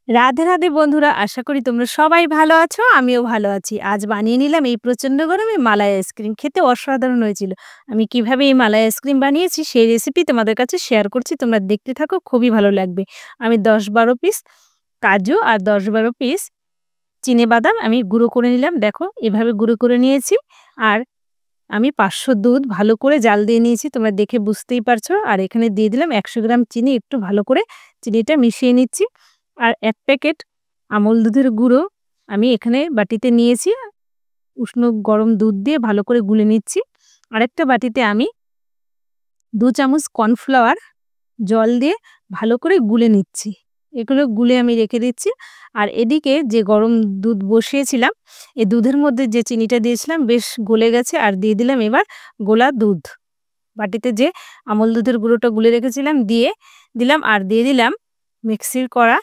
রাধে রাধে বন্ধুরা, আশা করি তোমরা সবাই ভালো আছো। আমিও ভালো আছি। আজ বানিয়ে নিলাম এই প্রচণ্ড গরমে মালাই আইসক্রিম। খেতে অসাধারণ হয়েছিল। আমি কিভাবে এই মালাই আইসক্রিম বানিয়েছি সেই রেসিপি তোমাদের কাছে শেয়ার করছি। তোমরা দেখতে থাকো, খুবই ভালো লাগবে। আমি ১০-১২ পিস কাজু আর ১০-১২ পিস চিনেবাদাম আমি গুঁড়ো করে নিলাম। দেখো এভাবে গুঁড়ো করে নিয়েছি। আর আমি ৫০০ দুধ ভালো করে জাল দিয়ে নিয়েছি। তোমরা দেখে বুঝতেই পারছো। আর এখানে দিয়ে দিলাম ১০০ গ্রাম চিনি। একটু ভালো করে চিনিটা মিশিয়ে নিচ্ছি। আর ১ প্যাকেট আমুল দুধের গুঁড়ো আমি এখানে বাটিতে নিয়েছি। উষ্ণ গরম দুধ দিয়ে ভালো করে গুলে নিচ্ছি। আরেকটা বাটিতে আমি ২ চামচ কর্নফ্লাওয়ার জল দিয়ে ভালো করে গুলে নিচ্ছি। এগুলো গুলে আমি রেখে দিচ্ছি। আর এদিকে যে গরম দুধ বসিয়েছিলাম, এই দুধের মধ্যে যে চিনিটা দিয়েছিলাম বেশ গলে গেছে। আর দিয়ে দিলাম এবার গোলা দুধ। বাটিতে যে আমুল দুধের গুঁড়োটা গুলে রেখেছিলাম দিয়ে দিলাম। আর দিয়ে দিলাম মিক্সির করা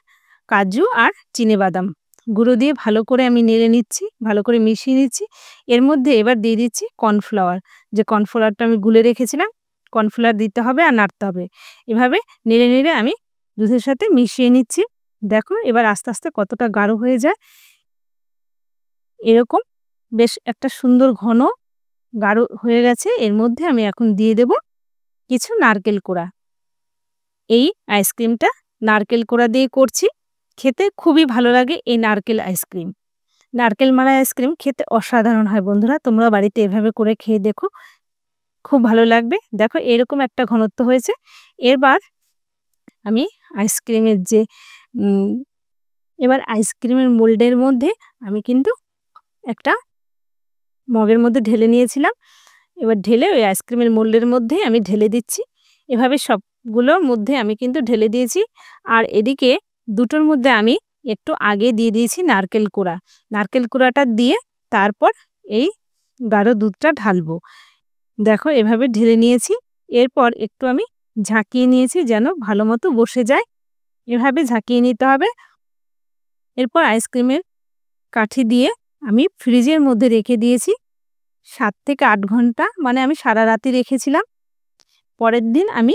কাজু আর চিনেবাদাম গুঁড়ো দিয়ে ভালো করে আমি নেড়ে নিচ্ছি, ভালো করে মিশিয়ে নিচ্ছি। এর মধ্যে এবার দিয়ে দিচ্ছি কর্নফ্লাওয়ার। যে কর্নফ্লাওয়ারটা আমি গুলে রেখেছিলাম, কর্নফ্লাওয়ার দিতে হবে আর নাড়তে হবে। এভাবে নেড়ে নেড়ে আমি দুধের সাথে মিশিয়ে নিচ্ছি। দেখো এবার আস্তে আস্তে কতটা গাঢ় হয়ে যায়। এরকম বেশ একটা সুন্দর ঘন গাঢ় হয়ে গেছে। এর মধ্যে আমি এখন দিয়ে দেব কিছু নারকেল কোড়া। এই আইসক্রিমটা নারকেল কোড়া দিয়ে করছি। খেতে খুবই ভালো লাগে এই নারকেল আইসক্রিম। নারকেল মালাই আইসক্রিম খেতে অসাধারণ হয় বন্ধুরা। তোমরা বাড়িতে এভাবে করে খেয়ে দেখো, খুব ভালো লাগবে। দেখো এরকম একটা ঘনত্ব হয়েছে। এবার আমি আইসক্রিমের যে উম এবার আইসক্রিমের মোল্ডের মধ্যে আমি কিন্তু একটা মগের মধ্যে ঢেলে নিয়েছিলাম। এবার ঢেলে ওই আইসক্রিমের মোল্ডের মধ্যেই আমি ঢেলে দিচ্ছি। এভাবে সবগুলোর মধ্যে আমি কিন্তু ঢেলে দিয়েছি। আর এদিকে দুটোর মধ্যে আমি একটু আগে দিয়ে দিয়েছি নারকেল কোড়া। নারকেল কোড়াটা দিয়ে তারপর এই গাঢ় দুধটা ঢালবো। দেখো এভাবে ঢেলে নিয়েছি। এরপর একটু আমি ঝাঁকিয়ে নিয়েছি যেন ভালো মতো বসে যায়। এভাবে ঝাঁকিয়ে নিতে হবে। এরপর আইসক্রিমের কাঠি দিয়ে আমি ফ্রিজের মধ্যে রেখে দিয়েছি ৭ থেকে ৮ ঘন্টা। মানে আমি সারা রাতই রেখেছিলাম। পরের দিন আমি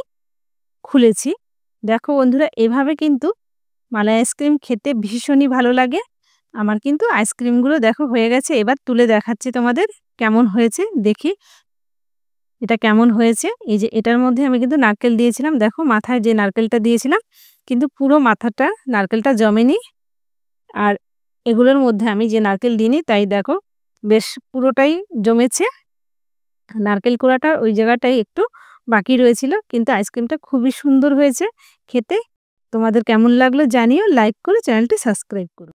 খুলেছি। দেখো বন্ধুরা এভাবে কিন্তু মালাই আইসক্রিম খেতে ভীষণই ভালো লাগে। আমার কিন্তু আইসক্রিমগুলো দেখো হয়ে গেছে। এবার তুলে দেখাচ্ছি তোমাদের কেমন হয়েছে দেখি। এটা কেমন হয়েছে। এই যে এটার মধ্যে আমি কিন্তু নারকেল দিয়েছিলাম। দেখো মাথায় যে নারকেলটা দিয়েছিলাম কিন্তু পুরো মাথাটা নারকেলটা জমেনি। আর এগুলোর মধ্যে আমি যে নারকেল দিইনি তাই দেখো বেশ পুরোটাই জমেছে। নারকেল কোড়াটার ওই জায়গাটায় একটু বাকি রয়েছিল। কিন্তু আইসক্রিমটা খুবই সুন্দর হয়েছে খেতে। তোমাদের কেমন লাগলো জানিও। লাইক করে চ্যানেলটি সাবস্ক্রাইব করো।